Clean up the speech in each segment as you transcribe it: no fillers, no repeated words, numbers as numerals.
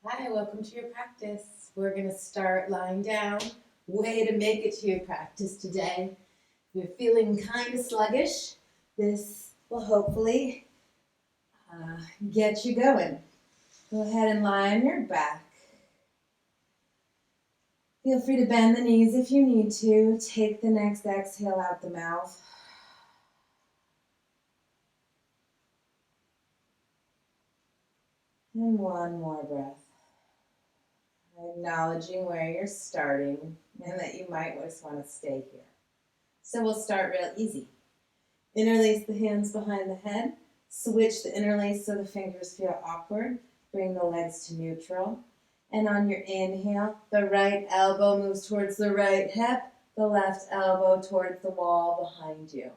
Hi, welcome to your practice. We're going to start lying down. Way to make it to your practice today. If you're feeling kind of sluggish, this will hopefully get you going. Go ahead and lie on your back. Feel free to bend the knees if you need to. Take the next exhale out the mouth. And one more breath. Acknowledging where you're starting and that you might just want to stay here. So we'll start real easy. Interlace the hands behind the head. Switch the interlace so the fingers feel awkward. Bring the legs to neutral. And on your inhale, the right elbow moves towards the right hip, the left elbow towards the wall behind you.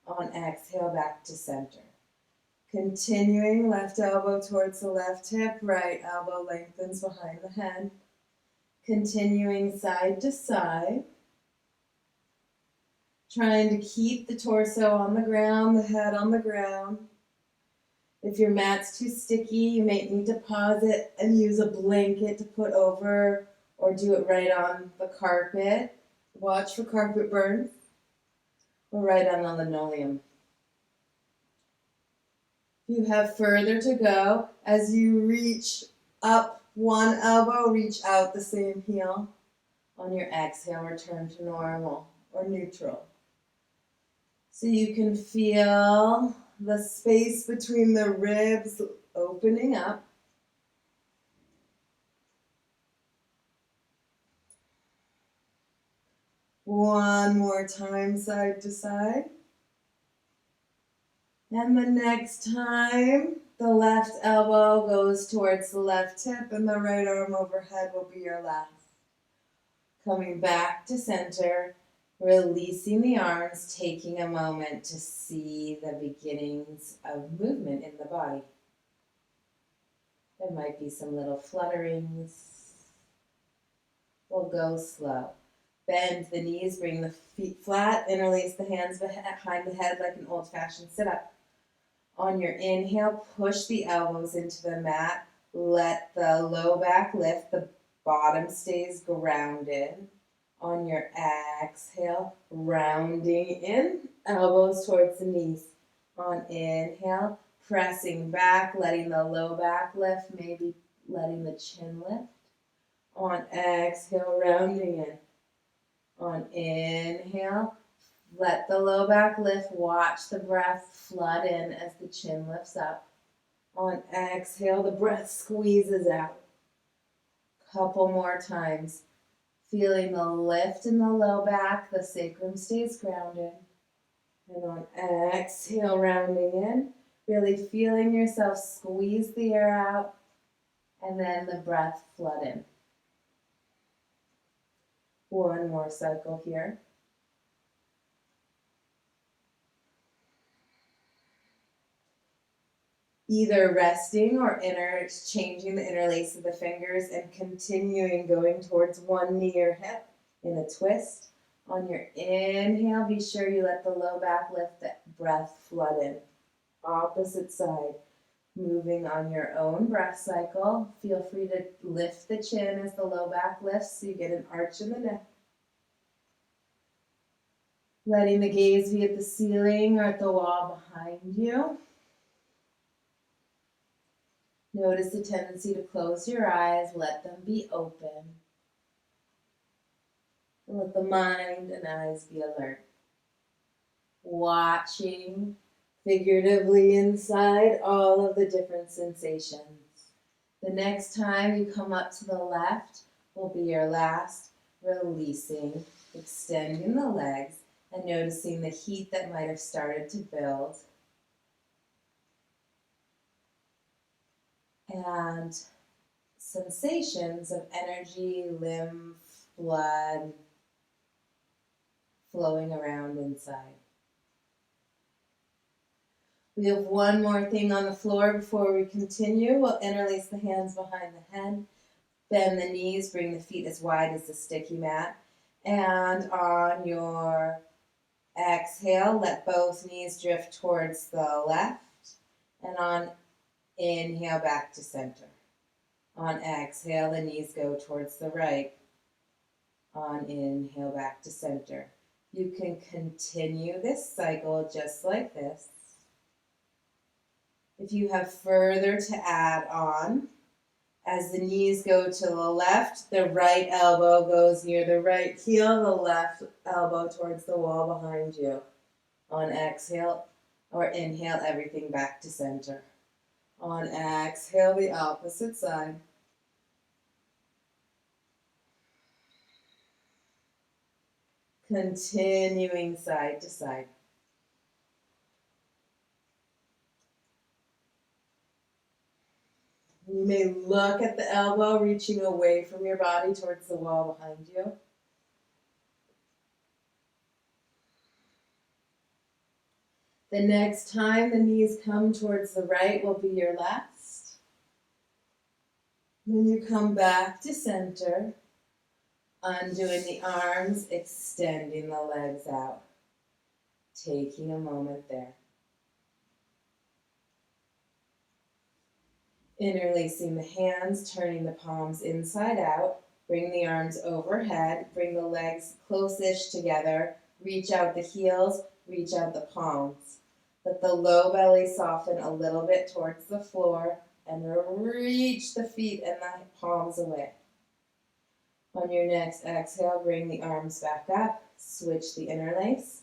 On exhale, back to center. Continuing, left elbow towards the left hip, right elbow lengthens behind the head. Continuing side to side. Trying to keep the torso on the ground, the head on the ground. If your mat's too sticky, you may need to pause it and use a blanket to put over or do it right on the carpet. Watch for carpet burns or right on the linoleum. If you have further to go, as you reach up one elbow, reach out the same heel. On your exhale, return to normal or neutral. So you can feel the space between the ribs opening up. One more time, side to side. And the next time, the left elbow goes towards the left hip and the right arm overhead will be your last. Coming back to center, releasing the arms, taking a moment to see the beginnings of movement in the body. There might be some little flutterings. We'll go slow. Bend the knees, bring the feet flat, interlace the hands behind the head like an old-fashioned sit-up. On your inhale, push the elbows into the mat. Let the low back lift, the bottom stays grounded. On your exhale, rounding in, elbows towards the knees. On inhale, pressing back, letting the low back lift, maybe letting the chin lift. On exhale, rounding in. On inhale, let the low back lift. Watch the breath flood in as the chin lifts up. On exhale, the breath squeezes out. Couple more times. Feeling the lift in the low back, the sacrum stays grounded. And on exhale, rounding in, really feeling yourself squeeze the air out, and then the breath flood in. One more cycle here. Either resting or changing the interlace of the fingers and continuing going towards one knee or hip in a twist. On your inhale, be sure you let the low back lift, the breath flood in. Opposite side. Moving on your own breath cycle. Feel free to lift the chin as the low back lifts so you get an arch in the neck. Letting the gaze be at the ceiling or at the wall behind you. Notice the tendency to close your eyes, let them be open. And let the mind and eyes be alert. Watching figuratively inside all of the different sensations. The next time you come up to the left will be your last, releasing, extending the legs, and noticing the heat that might have started to build. And sensations of energy, lymph, blood flowing around inside. We have one more thing on the floor before we continue. We'll interlace the hands behind the head, bend the knees, bring the feet as wide as the sticky mat, and on your exhale, let both knees drift towards the left, and on inhale, back to center. On exhale, the knees go towards the right. On inhale, back to center. You can continue this cycle just like this. If you have further to add on, as the knees go to the left, the right elbow goes near the right heel, the left elbow towards the wall behind you. On exhale or inhale, everything back to center. On exhale, the opposite side. Continuing side to side. You may look at the elbow reaching away from your body towards the wall behind you. The next time the knees come towards the right will be your last. When you come back to center, undoing the arms, extending the legs out. Taking a moment there. Interlacing the hands, turning the palms inside out. Bring the arms overhead. Bring the legs close-ish together. Reach out the heels, reach out the palms. Let the low belly soften a little bit towards the floor and reach the feet and the palms away. On your next exhale, bring the arms back up. Switch the interlace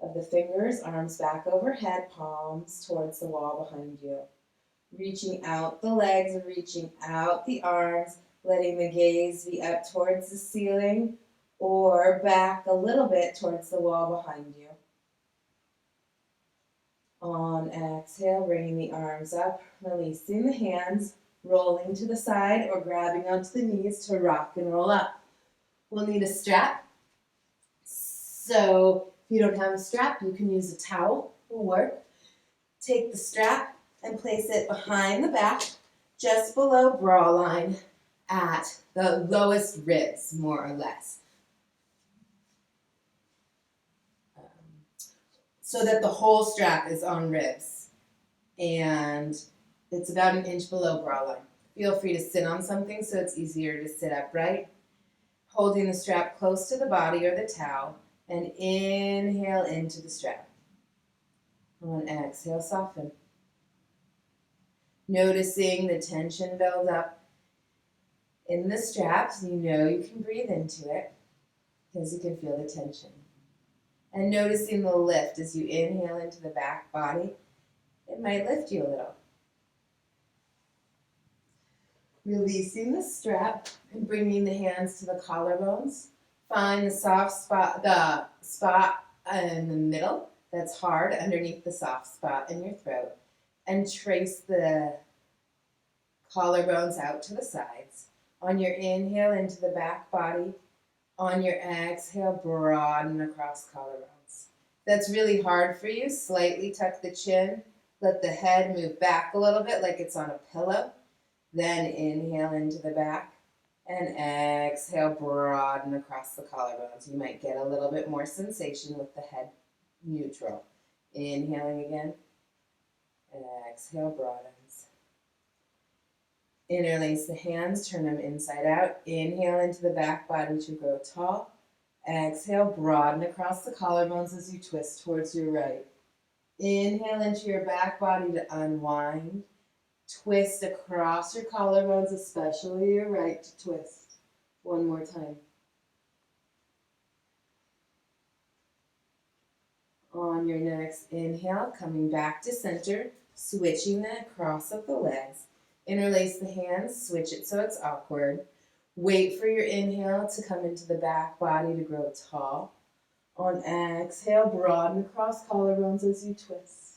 of the fingers, arms back overhead, palms towards the wall behind you. Reaching out the legs, reaching out the arms, letting the gaze be up towards the ceiling or back a little bit towards the wall behind you. On exhale, bringing the arms up, releasing the hands, rolling to the side or grabbing onto the knees to rock and roll up. We'll need a strap. So if you don't have a strap, you can use a towel, will work. Take the strap and place it behind the back, just below bra line at the lowest ribs, more or less. So that the whole strap is on ribs. And it's about an inch below bra line. Feel free to sit on something so it's easier to sit upright. Holding the strap close to the body or the towel, and inhale into the strap. On exhale, soften. Noticing the tension build up in the straps. You know you can breathe into it because you can feel the tension. And noticing the lift as you inhale into the back body. It might lift you a little. Releasing the strap and bringing the hands to the collarbones. Find the soft spot, the spot in the middle that's hard underneath the soft spot in your throat. And trace the collarbones out to the sides. On your inhale into the back body. On your exhale, broaden across collarbones. That's really hard for you. Slightly tuck the chin. Let the head move back a little bit like it's on a pillow. Then inhale into the back. And exhale, broaden across the collarbones. You might get a little bit more sensation with the head neutral. Inhaling again. Exhale, broadens. Interlace the hands, turn them inside out. Inhale into the back body to grow tall. Exhale, broaden across the collarbones as you twist towards your right. Inhale into your back body to unwind. Twist across your collarbones, especially your right, to twist. One more time. On your next inhale, coming back to center, switching the cross of the legs. Interlace the hands, switch it so it's awkward. Wait for your inhale to come into the back body to grow tall. On exhale, broaden across collarbones as you twist.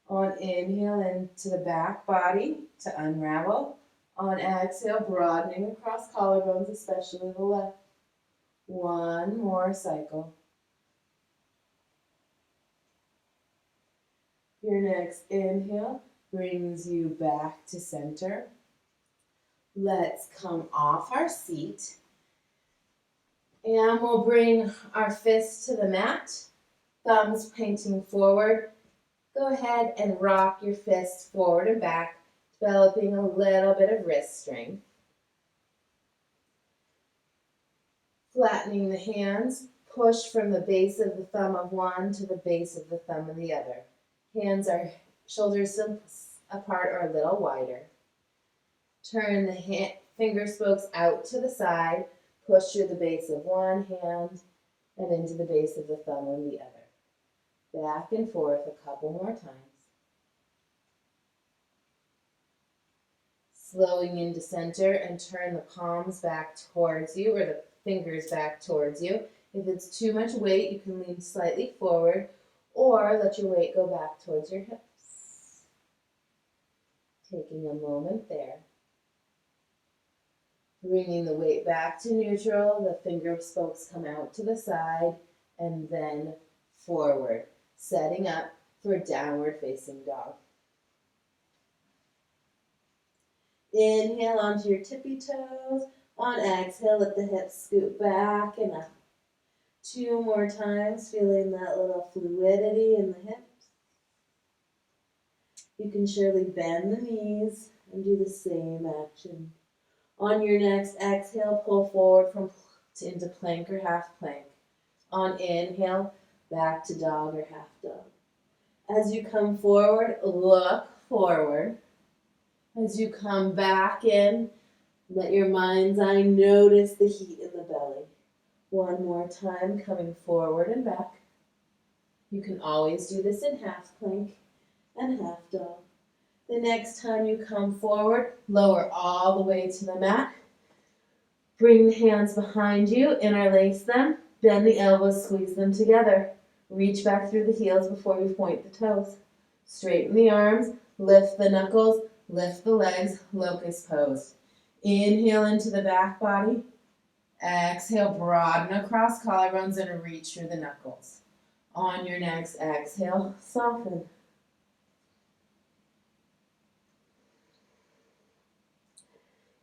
On inhale, into the back body to unravel. On exhale, broadening across collarbones, especially the left. One more cycle. Your next inhale brings you back to center. Let's come off our seat. And we'll bring our fists to the mat, thumbs pointing forward. Go ahead and rock your fists forward and back, Developing a little bit of wrist strength. Flattening the hands, push from the base of the thumb of one to the base of the thumb of the other. Hands are shoulders apart or a little wider. Turn the finger spokes out to the side, push through the base of one hand and into the base of the thumb of the other. Back and forth a couple more times. Slowing into center and turn the palms back towards you or the fingers back towards you. If it's too much weight, you can lean slightly forward or let your weight go back towards your hips. Taking a moment there. Bringing the weight back to neutral, the finger spokes come out to the side and then forward, setting up for downward facing dog. Inhale onto your tippy toes. On exhale, let the hips scoot back and up. 2 more times, feeling that little fluidity in the hips. You can surely bend the knees and do the same action. On your next exhale, pull forward into plank or half plank. On inhale, back to dog or half dog. As you come forward, look forward. As you come back in, let your mind's eye notice the heat in the belly. 1 more time, coming forward and back. You can always do this in half plank and half dog. The next time you come forward, lower all the way to the mat. Bring the hands behind you, interlace them, bend the elbows, squeeze them together. Reach back through the heels before you point the toes. Straighten the arms, lift the knuckles, lift the legs, locust pose. Inhale into the back body. Exhale, broaden across collarbones and reach through the knuckles. On your next exhale, soften.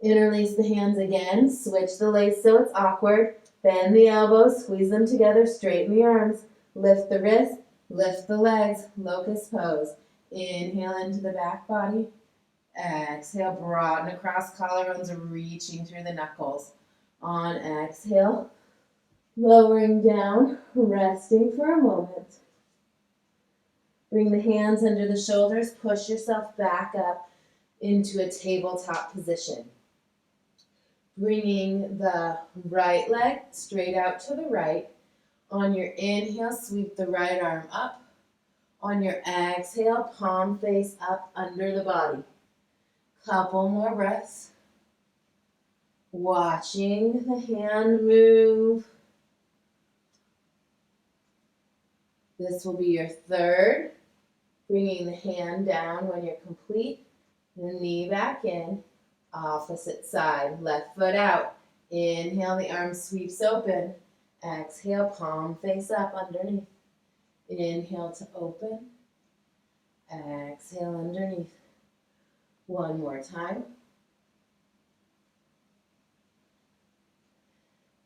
Interlace the hands again, switch the lace so it's awkward. Bend the elbows, squeeze them together, straighten the arms. Lift the wrists, lift the legs, locust pose. Inhale into the back body. Exhale, broaden across collarbones, reaching through the knuckles. On exhale, lowering down, resting for a moment. Bring the hands under the shoulders, push yourself back up into a tabletop position. Bringing the right leg straight out to the right. On your inhale, sweep the right arm up. On your exhale, palm face up under the body. Couple more breaths. Watching the hand move. This will be your third. Bringing the hand down when you're complete. The knee back in. Opposite side. Left foot out. Inhale, the arm sweeps open. Exhale, palm face up underneath. Inhale to open. Exhale underneath. 1 more time.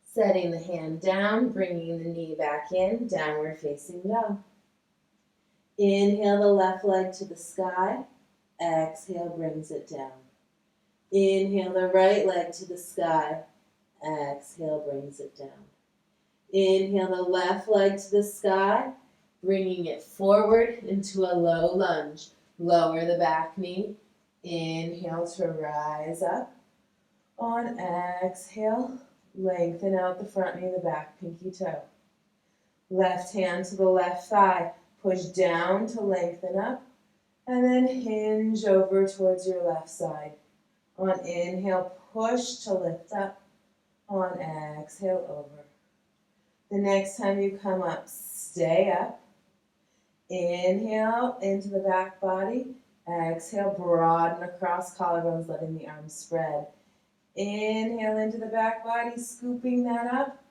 Setting the hand down, bringing the knee back in, downward facing dog. Inhale the left leg to the sky. Exhale brings it down. Inhale the right leg to the sky. Exhale brings it down. Inhale the left leg to the sky, bringing it forward into a low lunge. Lower the back knee. Inhale to rise up. On exhale, lengthen out the front knee, the back pinky toe. Left hand to the left thigh. Push down to lengthen up. And then hinge over towards your left side. On inhale, push to lift up. On exhale, over. The next time you come up, stay up. Inhale into the back body. Exhale, broaden across collarbones, letting the arms spread. Inhale into the back body, scooping that up.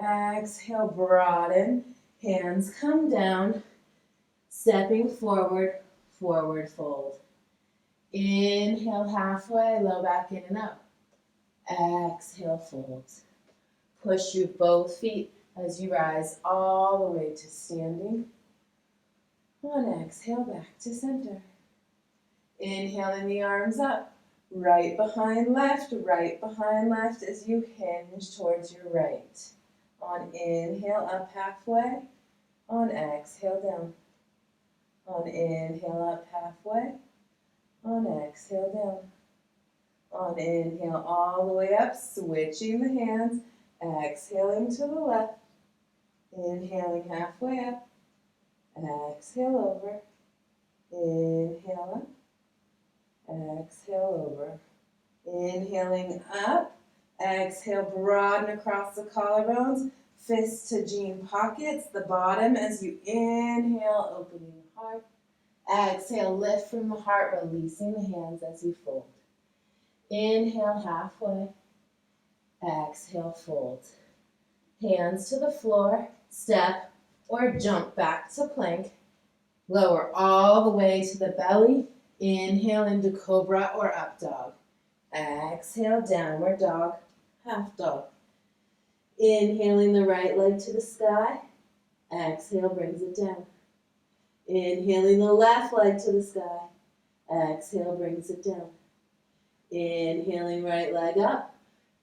Exhale, broaden. Hands come down. Stepping forward, forward fold. Inhale halfway, low back in and up. Exhale, fold. Push through both feet as you rise all the way to standing. On exhale, back to center. Inhaling the arms up. Right behind left as you hinge towards your right. On inhale, up halfway. On exhale, down. On inhale, up halfway. On exhale, down. On inhale, all the way up, switching the hands. Exhaling to the left. Inhaling halfway up. Exhale over. Inhale up. Exhale over. Inhaling up. Exhale, broaden across the collarbones. Fists to jean pockets. The bottom as you inhale, opening the heart. Exhale, lift from the heart, releasing the hands as you fold. Inhale, halfway. Exhale, fold. Hands to the floor. Step or jump back to plank. Lower all the way to the belly. Inhale into cobra or up dog. Exhale, downward dog, half dog. Inhaling the right leg to the sky. Exhale, brings it down. Inhaling the left leg to the sky. Exhale, brings it down. Inhaling right leg up.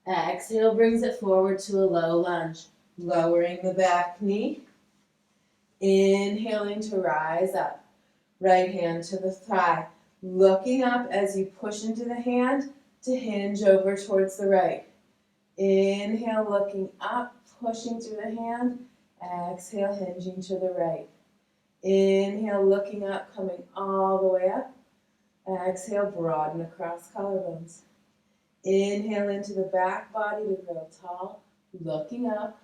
Exhale, brings it forward to a low lunge. Lowering the back knee. Inhaling to rise up. Right hand to the thigh. Looking up as you push into the hand to hinge over towards the right. Inhale, looking up, pushing through the hand. Exhale, hinging to the right. Inhale, looking up, coming all the way up. Exhale, broaden across collarbones. Inhale into the back body to grow tall. Looking up.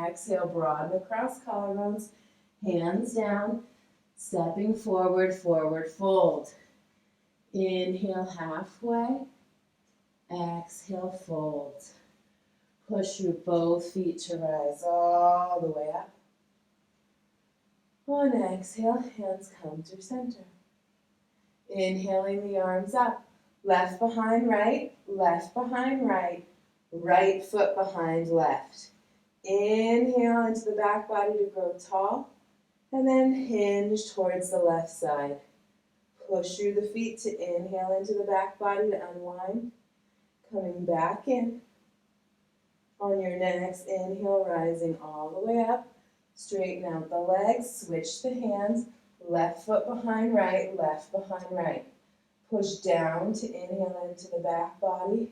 Exhale, broaden across collarbones. Hands down. Stepping forward, forward fold. Inhale, halfway. Exhale, fold. Push through both feet to rise all the way up. On exhale, hands come through center. Inhaling the arms up. Left behind right, right foot behind left. Inhale into the back body to grow tall, and then hinge towards the left side. Push through the feet to inhale into the back body to unwind. Coming back in. On your next inhale, rising all the way up. Straighten out the legs, switch the hands. Left foot behind right, left behind right. Push down to inhale into the back body,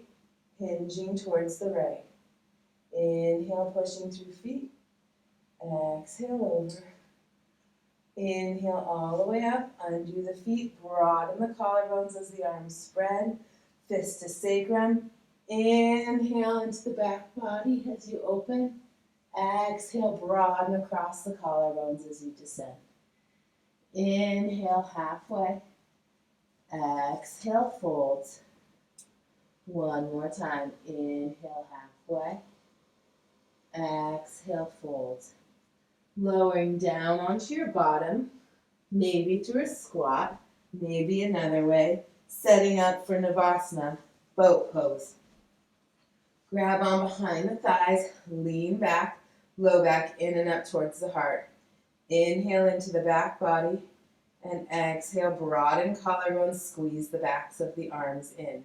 hinging towards the right. Inhale, pushing through feet. Exhale over. Inhale all the way up, undo the feet, broaden the collarbones as the arms spread. Fist to sacrum. Inhale into the back body as you open. Exhale, broaden across the collarbones as you descend. Inhale, halfway. Exhale, fold. One more time. Inhale, halfway. Exhale, fold. Lowering down onto your bottom, maybe through a squat, maybe another way. Setting up for Navasana, boat pose. Grab on behind the thighs, lean back, low back in and up towards the heart. Inhale into the back body, and exhale, broaden collarbones, squeeze the backs of the arms in.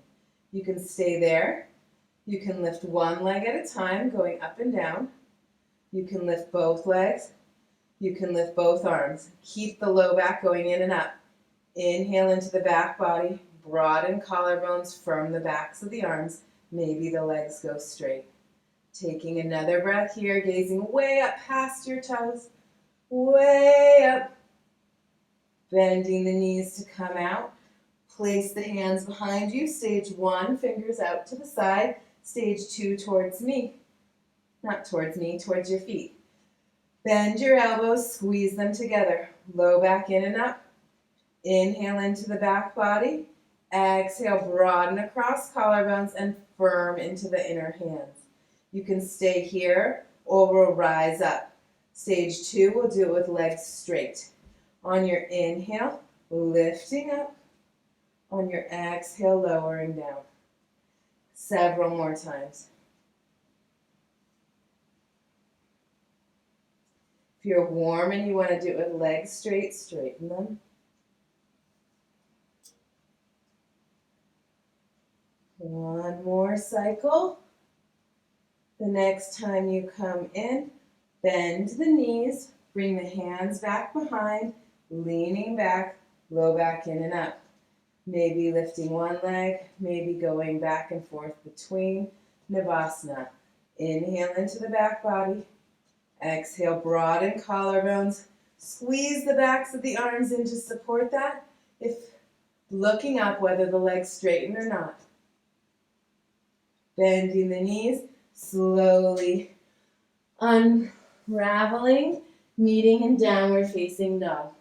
You can stay there. You can lift one leg at a time, going up and down. You can lift both legs. You can lift both arms. Keep the low back going in and up. Inhale into the back body, broaden collarbones, firm the backs of the arms. Maybe the legs go straight. Taking another breath here, gazing way up past your toes, way up. Bending the knees to come out. Place the hands behind you. Stage 1, fingers out to the side. Stage 2, towards me. Not towards me, towards your feet. Bend your elbows, squeeze them together. Low back in and up. Inhale into the back body. Exhale, broaden across collarbones and firm into the inner hands. You can stay here or we'll rise up. Stage 2, we'll do it with legs straight. On your inhale, lifting up. On your exhale, lowering down. Several more times. If you're warm and you want to do it with legs straight, straighten them. One more cycle. The next time you come in, bend the knees, bring the hands back behind, leaning back, low back in and up. Maybe lifting one leg, maybe going back and forth between. Navasana. Inhale into the back body. Exhale, broaden collarbones. Squeeze the backs of the arms in to support that. If looking up, whether the legs straighten or not. Bending the knees, slowly unraveling, meeting in downward facing dog.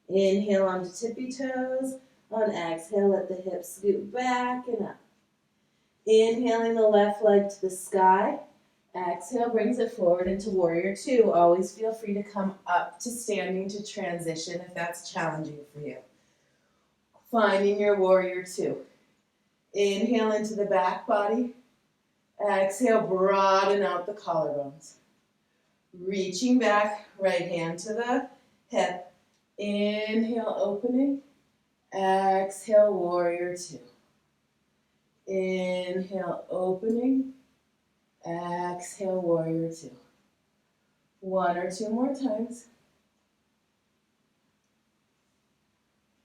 Inhale onto tippy toes. On exhale, let the hips scoot back and up. Inhaling the left leg to the sky. Exhale brings it forward into warrior two. Always feel free to come up to standing to transition if that's challenging for you. Finding your warrior two. Inhale into the back body. Exhale, broaden out the collarbones. Reaching back, right hand to the hip. Inhale, opening. Exhale, warrior two. Inhale, opening. Exhale, warrior two. One or two more times.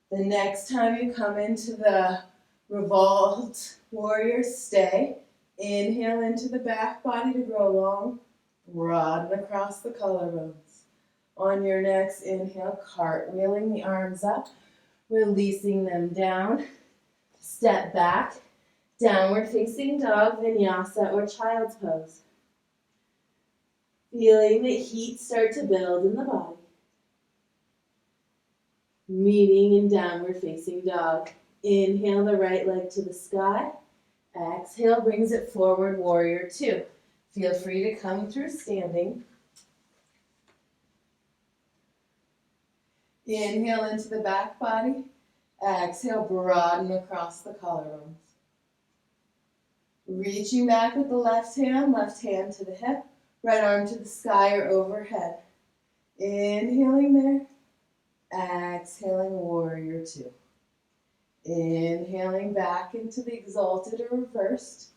The next time you come into the revolved warrior, stay. Inhale into the back body to grow long. Broaden across the collarbones. On your next inhale, cartwheeling the arms up, releasing them down. Step back, downward facing dog, vinyasa or child's pose. Feeling the heat start to build in the body. Meeting in downward facing dog. Inhale the right leg to the sky. Exhale brings it forward, warrior two. Feel free to come through standing. Inhale into the back body. Exhale, broaden across the collarbones. Reaching back with the left hand to the hip, right arm to the sky or overhead. Inhaling there. Exhaling, warrior two. Inhaling back into the exalted or reversed.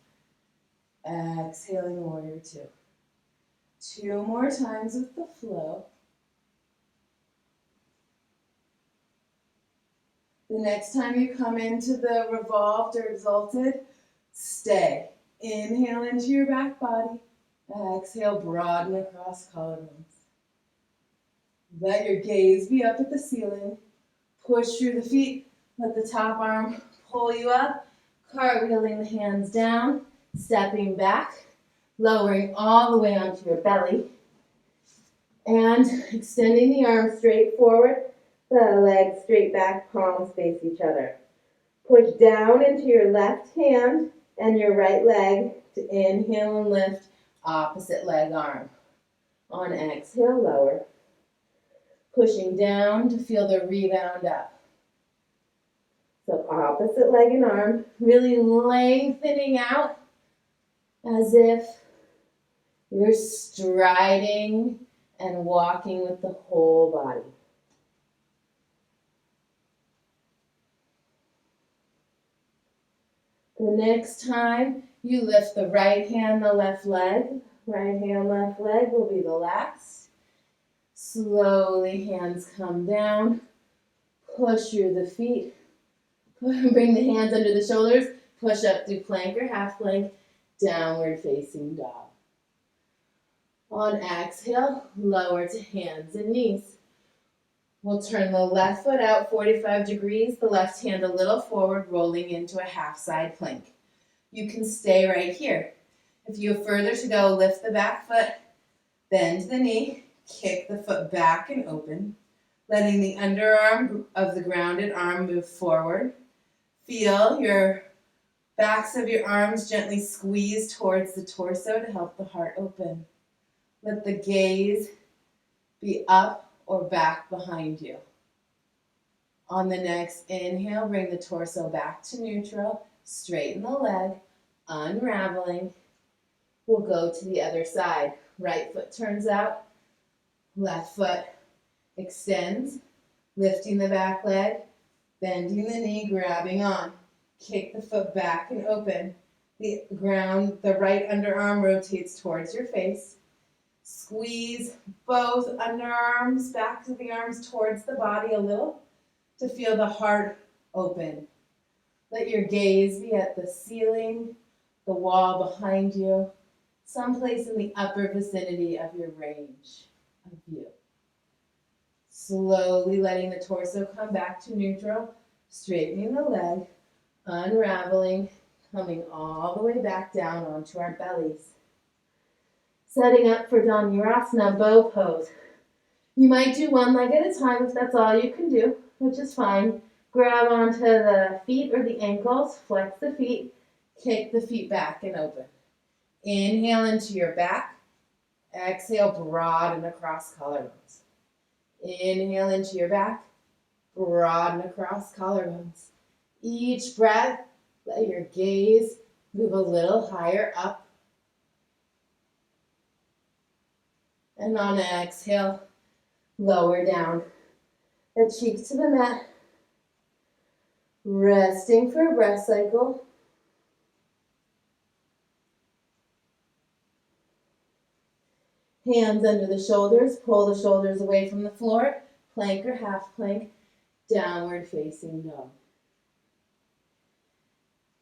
Exhaling, warrior two. Two more times with the flow. The next time you come into the revolved or exalted, stay. Inhale into your back body. Exhale, broaden across collarbones. Let your gaze be up at the ceiling. Push through the feet. Let the top arm pull you up. Cartwheeling the hands down. Stepping back. Lowering all the way onto your belly. And extending the arms straight forward. The legs straight back, palms face each other. Push down into your left hand and your right leg to inhale and lift. Opposite leg arm. On exhale, lower. Pushing down to feel the rebound up. So opposite leg and arm, really lengthening out as if you're striding and walking with the whole body. The next time you lift the right hand, the left leg. Right hand, left leg will be the last. Slowly hands come down. Push through the feet. Bring the hands under the shoulders. Push up through plank or half plank. Downward facing dog. On exhale, lower to hands and knees. We'll turn the left foot out 45 degrees, the left hand a little forward, rolling into a half side plank. You can stay right here. If you have further to go, lift the back foot, bend the knee, kick the foot back and open, letting the underarm of the grounded arm move forward. Feel your backs of your arms gently squeeze towards the torso to help the heart open. Let the gaze be up or back behind you. On the next inhale, bring the torso back to neutral, straighten the leg, unraveling. We'll go to the other side. Right foot turns out, left foot extends, Lifting the back leg, bending the knee, grabbing on. Kick the foot back and open. The right underarm rotates towards your face. Squeeze both underarms, back of the arms towards the body a little to feel the heart open. Let your gaze be at the ceiling, the wall behind you, someplace in the upper vicinity of your range of view. Slowly letting the torso come back to neutral, straightening the leg, unraveling, coming all the way back down onto our bellies. Setting up for Dhanurasana, bow pose. You might do one leg at a time if that's all you can do, which is fine. Grab onto the feet or the ankles, flex the feet, kick the feet back and open. Inhale into your back. Exhale, broaden across collarbones. Inhale into your back. Broaden across collarbones. Each breath, let your gaze move a little higher up. And on exhale, lower down. The cheek to the mat. Resting for a breath cycle. Hands under the shoulders. Pull the shoulders away from the floor. Plank or half plank. Downward facing dog.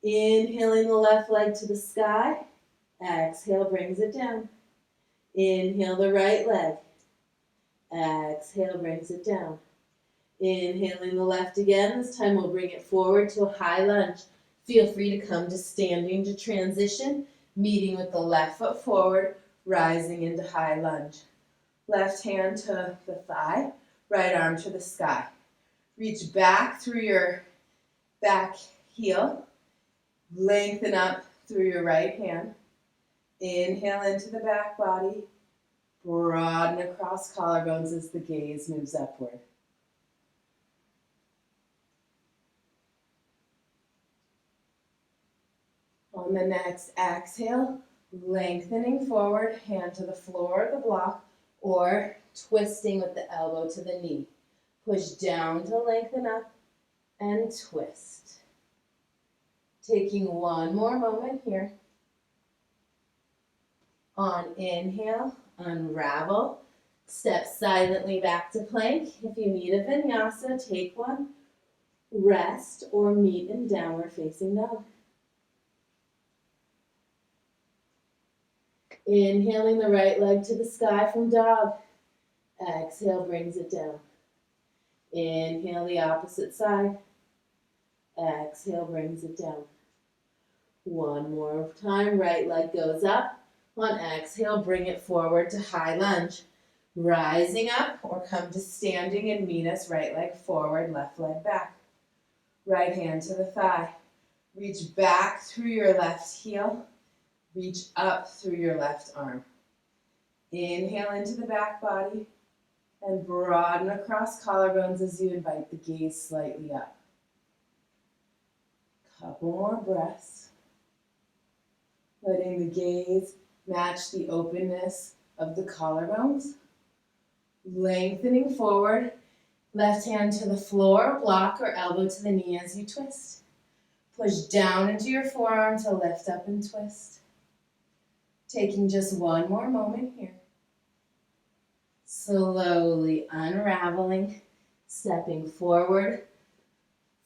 Inhaling the left leg to the sky. Exhale, brings it down. Inhale the right leg. Exhale, brings it down. Inhaling the left again. This time we'll bring it forward to a high lunge. Feel free to come to standing to transition, meeting with the left foot forward, rising into high lunge. Left hand to the thigh, right arm to the sky. Reach back through your back heel. Lengthen up through your right hand. Inhale into the back body. Broaden across collarbones as the gaze moves upward. On the next exhale, lengthening forward, hand to the floor of the block, or twisting with the elbow to the knee. Push down to lengthen up and twist. Taking one more moment here. On inhale, unravel. Step silently back to plank. If you need a vinyasa, take one. Rest or meet in downward facing dog. Inhaling the right leg to the sky from dog. Exhale, brings it down. Inhale the opposite side. Exhale, brings it down. One more time, right leg goes up. On exhale, bring it forward to high lunge. Rising up or come to standing and meet us, right leg forward, left leg back. Right hand to the thigh. Reach back through your left heel. Reach up through your left arm. Inhale into the back body and broaden across collarbones as you invite the gaze slightly up. Couple more breaths. Letting the gaze match the openness of the collarbones. Lengthening forward, left hand to the floor, block or elbow to the knee as you twist. Push down into your forearm to lift up and twist. Taking just one more moment here. Slowly unraveling, stepping forward,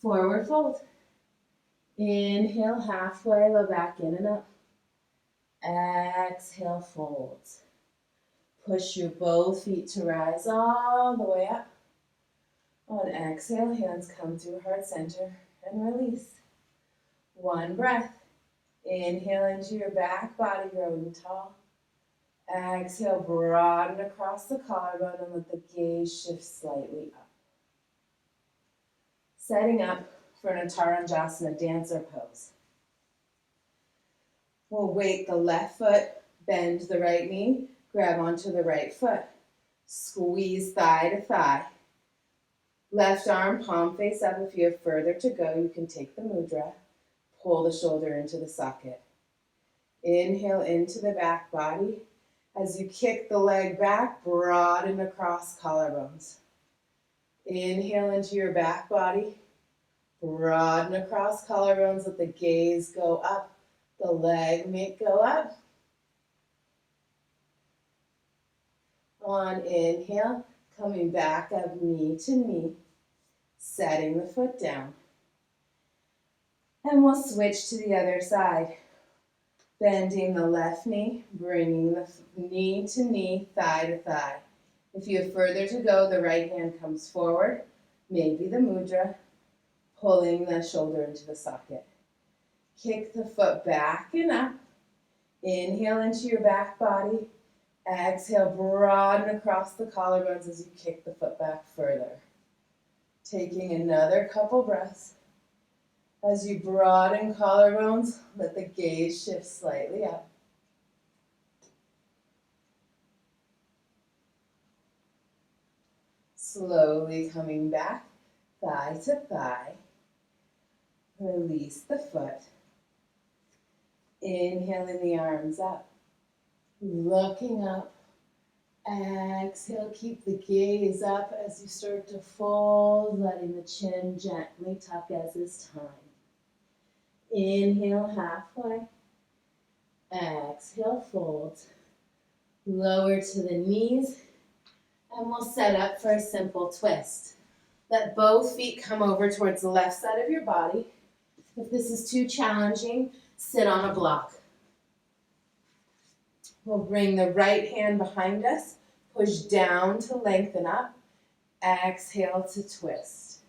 forward fold. Inhale halfway, low back in and up. Exhale, fold. Push your both feet to rise all the way up. On exhale, hands come through heart center and release. One breath. Inhale into your back body, growing tall. Exhale, broaden across the collarbone and let the gaze shift slightly up. Setting up for an Uttaranjasana dancer pose. We'll weight the left foot, bend the right knee, grab onto the right foot. Squeeze thigh to thigh. Left arm, palm face up. If you have further to go, you can take the mudra. Pull the shoulder into the socket. Inhale into the back body. As you kick the leg back, broaden across collarbones. Inhale into your back body. Broaden across collarbones. Let the gaze go up. The leg may go up. On inhale, coming back up knee to knee, setting the foot down. And we'll switch to the other side. Bending the left knee, bringing the knee to knee, thigh to thigh. If you have further to go, the right hand comes forward, maybe the mudra, pulling the shoulder into the socket. Kick the foot back and up. Inhale into your back body. Exhale, broaden across the collarbones as you kick the foot back further. Taking another couple breaths. As you broaden collarbones, let the gaze shift slightly up. Slowly coming back, thigh to thigh. Release the foot. Inhaling the arms up. Looking up. Exhale, keep the gaze up as you start to fold, letting the chin gently tuck as is time. Inhale halfway. Exhale, fold. Lower to the knees. And we'll set up for a simple twist. Let both feet come over towards the left side of your body. If this is too challenging, sit on a block. We'll bring the right hand behind us. Push down to lengthen up. Exhale to twist.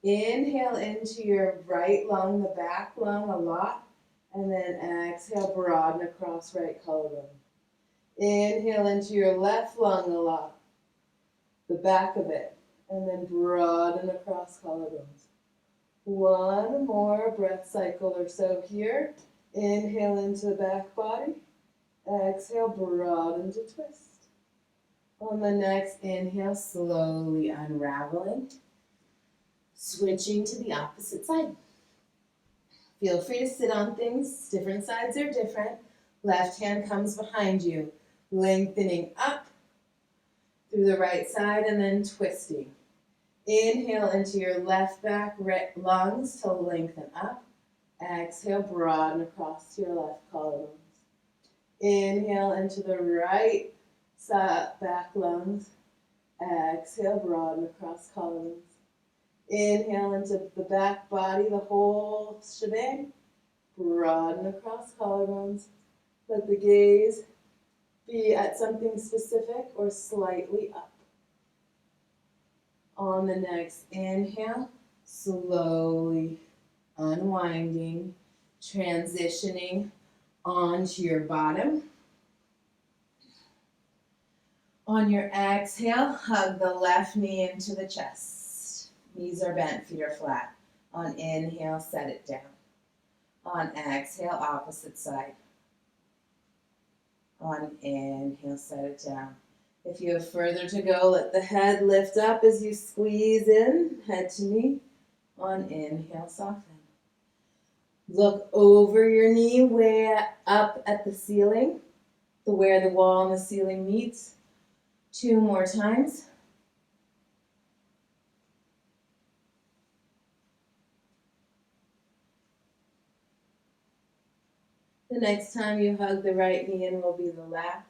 Inhale into your right lung, the back lung a lot. And then exhale, broaden across right collarbone. Inhale into your left lung a lot, the back of it. And then broaden across collarbones. One more breath cycle or so here. Inhale into the back body. Exhale, broaden to twist. On the next inhale, slowly unraveling. Switching to the opposite side. Feel free to sit on things. Different sides are different. Left hand comes behind you. Lengthening up through the right side and then twisting. Inhale into your left back lungs to lengthen up. Exhale, broaden across to your left collarbones. Inhale into the right side back lungs. Exhale, broaden across collarbones. Inhale into the back body, the whole shebang. Broaden across collarbones. Let the gaze be at something specific or slightly up. On the next inhale, slowly unwinding, transitioning onto your bottom. On your exhale, hug the left knee into the chest. Knees are bent, feet are flat. On inhale, set it down. On exhale, opposite side. On inhale, set it down. If you have further to go, let the head lift up as you squeeze in, head to knee. On inhale, soften. Look over your knee, way up at the ceiling, where the wall and the ceiling meets. 2 more times. The next time you hug the right knee in will be the last.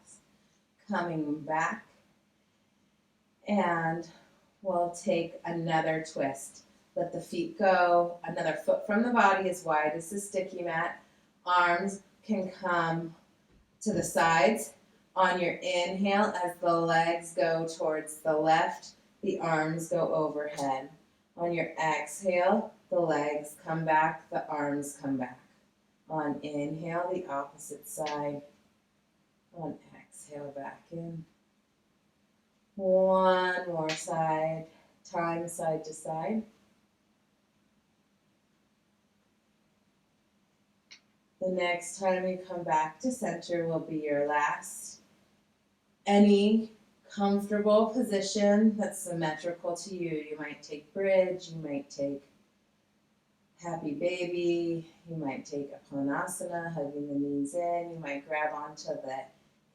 Coming back. And we'll take another twist. Let the feet go. Another foot from the body as wide as the sticky mat. Arms can come to the sides. On your inhale, as the legs go towards the left, the arms go overhead. On your exhale, the legs come back, the arms come back. On inhale, the opposite side. On exhale, back in. One more side, time side to side. The next time you come back to center will be your last. Any comfortable position that's symmetrical to you. You might take bridge, you might take happy baby, you might take a Konasana, hugging the knees in, you might grab onto the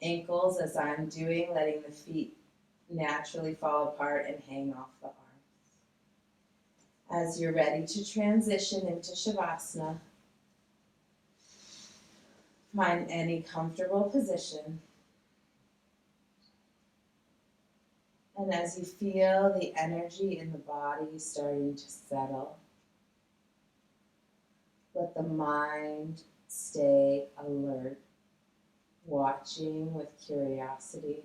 ankles as I'm doing, letting the feet naturally fall apart and hang off the arms. As you're ready to transition into Shavasana, find any comfortable position. And as you feel the energy in the body starting to settle, let the mind stay alert, watching with curiosity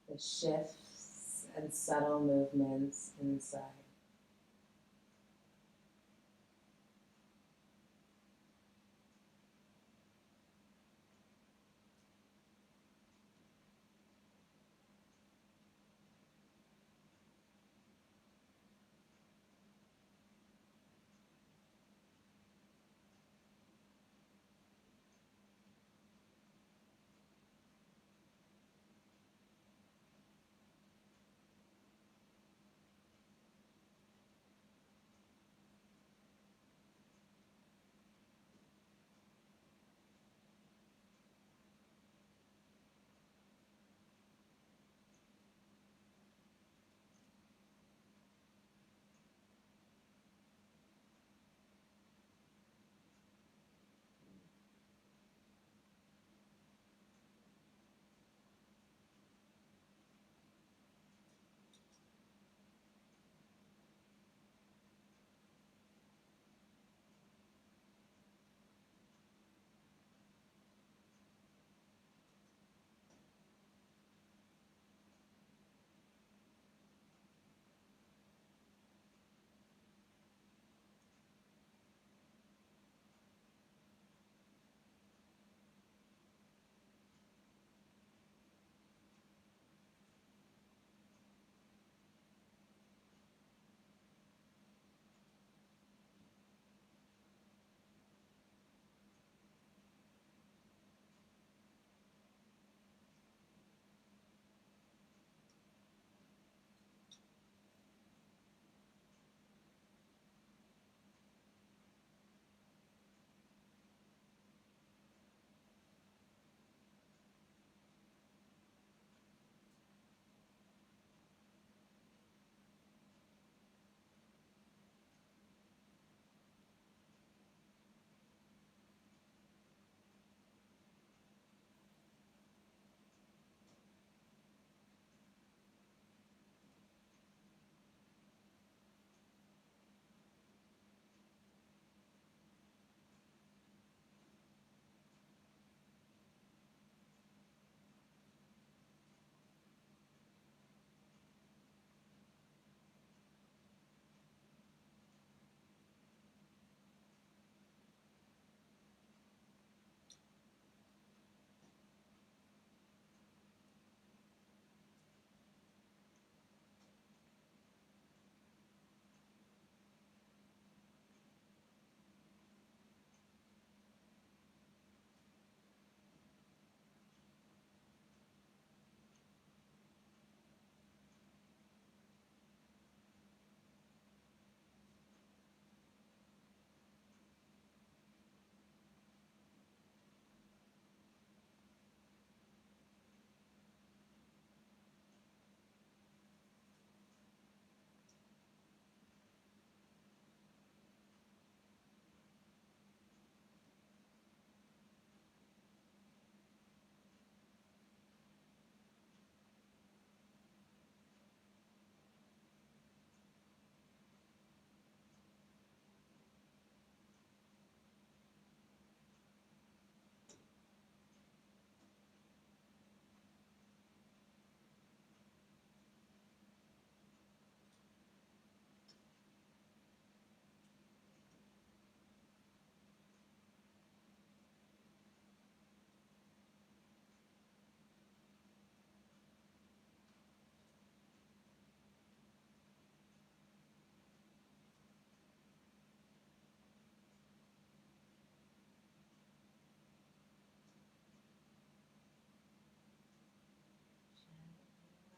the shifts and subtle movements inside.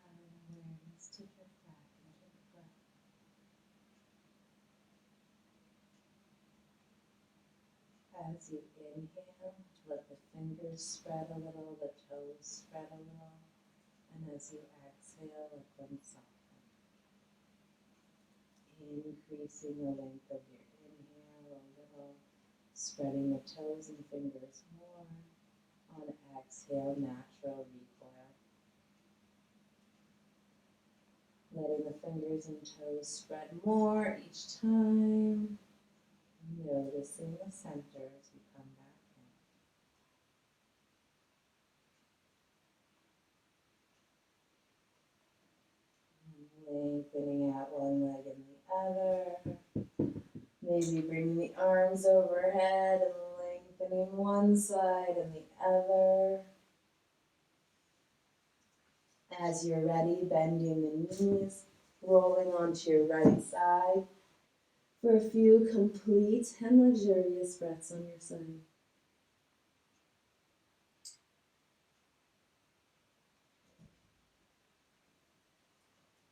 Awareness to drift back into the breath. As you inhale, let the fingers spread a little, the toes spread a little, and as you exhale, let them soften. Increasing the length of your inhale a little, spreading the toes and fingers more. On exhale, natural recoil. Letting the fingers and toes spread more each time. Noticing the center as you come back in. Lengthening out one leg and the other. Maybe bringing the arms overhead and lengthening one side and the other. As you're ready, bending the knees, rolling onto your right side for a few complete and luxurious breaths on your side.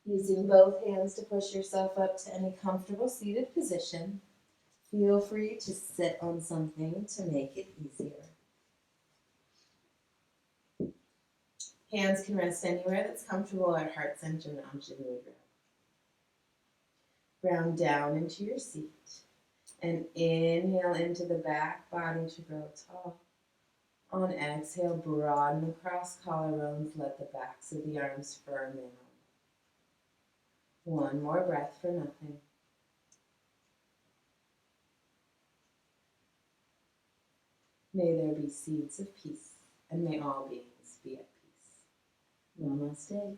Using both hands to push yourself up to any comfortable seated position. Feel free to sit on something to make it easier. Hands can rest anywhere that's comfortable at heart center and Anjali Mudra. Ground down into your seat and inhale into the back body to grow tall. On exhale, broaden across collarbones, let the backs of the arms firm in. One more breath for nothing. May there be seeds of peace, and may all beings be at peace. Namaste.